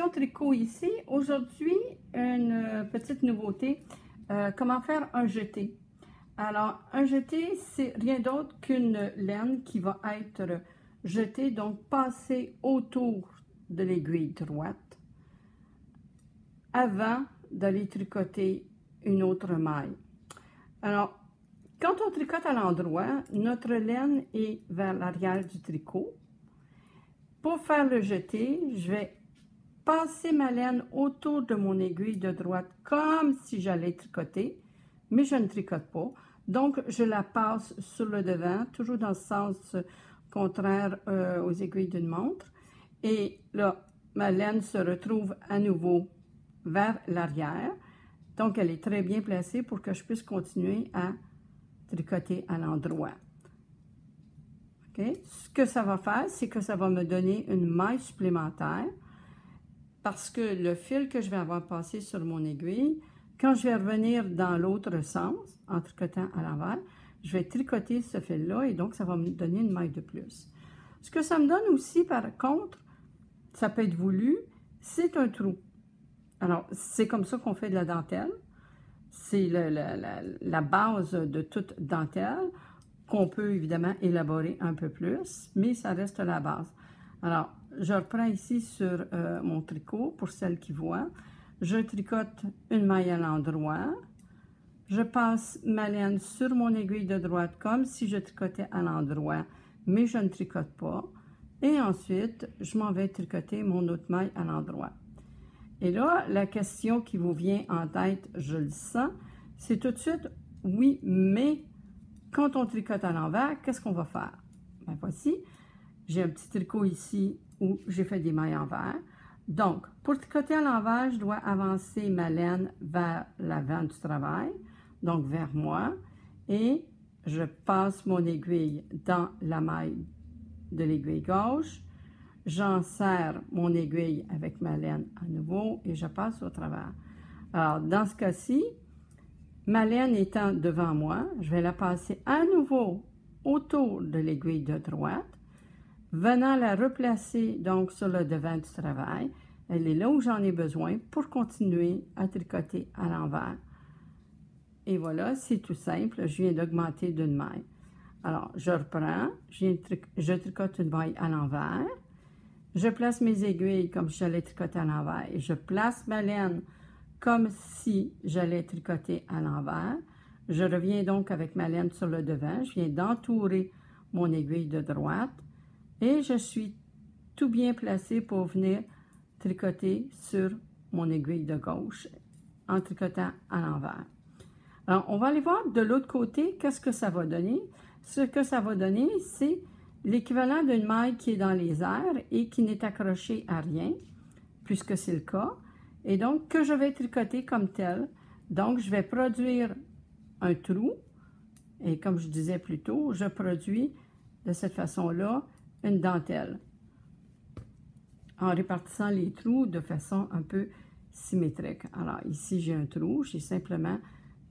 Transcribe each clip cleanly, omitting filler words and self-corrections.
section tricot ici. Aujourd'hui, une petite nouveauté. Comment faire un jeté. Alors, un jeté, c'est rien d'autre qu'une laine qui va être jetée, donc passer autour de l'aiguille droite avant d'aller tricoter une autre maille. Alors, quand on tricote à l'endroit, notre laine est vers l'arrière du tricot. Pour faire le jeté, je vais passer ma laine autour de mon aiguille de droite comme si j'allais tricoter, mais je ne tricote pas. Donc, je la passe sur le devant, toujours dans le sens contraire aux aiguilles d'une montre. Et là, ma laine se retrouve à nouveau vers l'arrière. Donc, elle est très bien placée pour que je puisse continuer à tricoter à l'endroit. Okay? Ce que ça va faire, c'est que ça va me donner une maille supplémentaire parce que le fil que je vais avoir passé sur mon aiguille, quand je vais revenir dans l'autre sens, en tricotant à l'envers, je vais tricoter ce fil-là et donc ça va me donner une maille de plus. Ce que ça me donne aussi, par contre, ça peut être voulu, c'est un trou. Alors, c'est comme ça qu'on fait de la dentelle. C'est la base de toute dentelle qu'on peut évidemment élaborer un peu plus, mais ça reste la base. Alors, je reprends ici sur mon tricot pour celles qui voient. Je tricote une maille à l'endroit. Je passe ma laine sur mon aiguille de droite comme si je tricotais à l'endroit, mais je ne tricote pas. Et ensuite, je m'en vais tricoter mon autre maille à l'endroit. Et là, la question qui vous vient en tête, je le sens, c'est tout de suite, oui, mais quand on tricote à l'envers, qu'est-ce qu'on va faire? Ben voici, j'ai un petit tricot ici où j'ai fait des mailles envers. Donc, pour tricoter à l'envers, je dois avancer ma laine vers l'avant du travail, donc vers moi, et je passe mon aiguille dans la maille de l'aiguille gauche. J'en serre mon aiguille avec ma laine à nouveau et je passe au travers. Alors, dans ce cas-ci, ma laine étant devant moi, je vais la passer à nouveau autour de l'aiguille de droite, venant la replacer donc sur le devant du travail. Elle est là où j'en ai besoin pour continuer à tricoter à l'envers. Et voilà, c'est tout simple, je viens d'augmenter d'une maille. Alors, je reprends, je tricote une maille à l'envers. Je place mes aiguilles comme si j'allais tricoter à l'envers et je place ma laine comme si j'allais tricoter à l'envers. Je reviens donc avec ma laine sur le devant. Je viens d'entourer mon aiguille de droite et je suis tout bien placée pour venir tricoter sur mon aiguille de gauche en tricotant à l'envers. Alors, on va aller voir de l'autre côté qu'est-ce que ça va donner. Ce que ça va donner, c'est l'équivalent d'une maille qui est dans les airs et qui n'est accrochée à rien, puisque c'est le cas, et donc que je vais tricoter comme tel. Donc, je vais produire un trou, et comme je disais plus tôt, je produis de cette façon-là une dentelle, en répartissant les trous de façon un peu symétrique. Alors, ici, j'ai un trou, j'ai simplement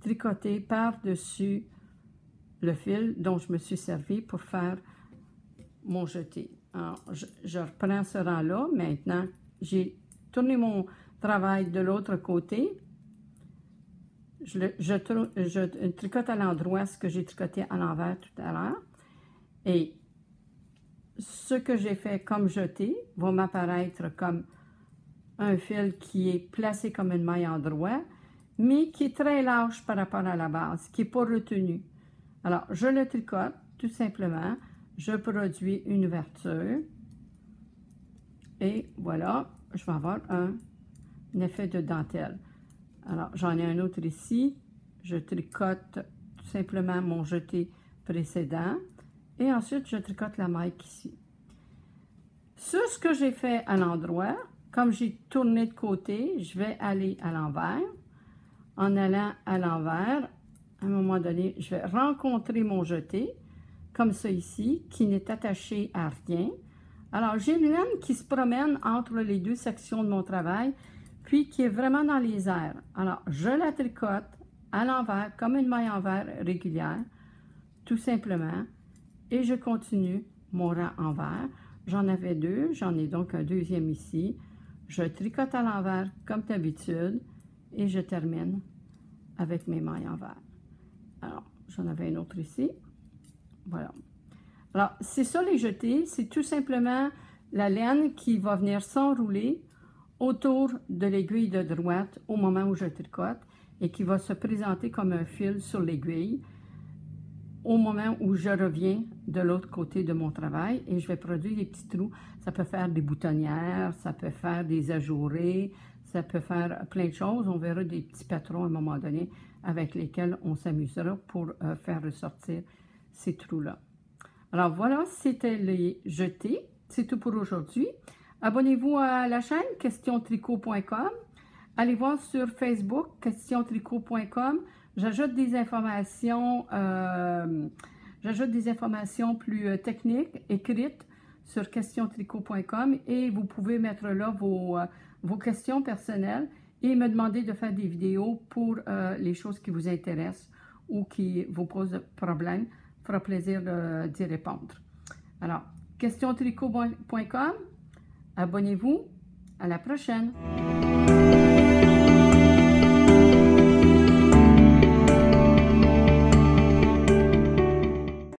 tricoté par-dessus le fil dont je me suis servi pour faire mon jeté. Alors, je reprends ce rang-là. Maintenant, j'ai tourné mon travail de l'autre côté. Je tricote à l'endroit ce que j'ai tricoté à l'envers tout à l'heure. Et ce que j'ai fait comme jeté va m'apparaître comme un fil qui est placé comme une maille en droit, mais qui est très large par rapport à la base, qui n'est pas retenu. Alors, je le tricote tout simplement. Je produis une ouverture et voilà, je vais avoir un effet de dentelle. Alors, j'en ai un autre ici. Je tricote tout simplement mon jeté précédent et ensuite, je tricote la maille ici. Sur ce que j'ai fait à l'endroit, comme j'ai tourné de côté, je vais aller à l'envers. En allant à l'envers, à un moment donné, je vais rencontrer mon jeté, comme ça ici, qui n'est attaché à rien. Alors, j'ai une laine qui se promène entre les deux sections de mon travail, puis qui est vraiment dans les airs. Alors, je la tricote à l'envers, comme une maille envers régulière, tout simplement, et je continue mon rang envers. J'en avais deux, j'en ai donc un deuxième ici. Je tricote à l'envers comme d'habitude et je termine avec mes mailles envers. Alors, j'en avais une autre ici. Voilà. Alors, c'est ça les jetés, c'est tout simplement la laine qui va venir s'enrouler autour de l'aiguille de droite au moment où je tricote et qui va se présenter comme un fil sur l'aiguille au moment où je reviens de l'autre côté de mon travail et je vais produire des petits trous. Ça peut faire des boutonnières, ça peut faire des ajourés, ça peut faire plein de choses. On verra des petits patrons à un moment donné avec lesquels on s'amusera pour faire ressortir ces trous-là. Alors voilà, c'était les jetés. C'est tout pour aujourd'hui. Abonnez-vous à la chaîne questiontricot.com. Allez voir sur Facebook questiontricot.com. J'ajoute des informations plus techniques écrites sur questiontricot.com et vous pouvez mettre là vos questions personnelles et me demander de faire des vidéos pour les choses qui vous intéressent ou qui vous posent problème. Ça fera plaisir d'y répondre. Alors, questiontricot.com, abonnez-vous. À la prochaine!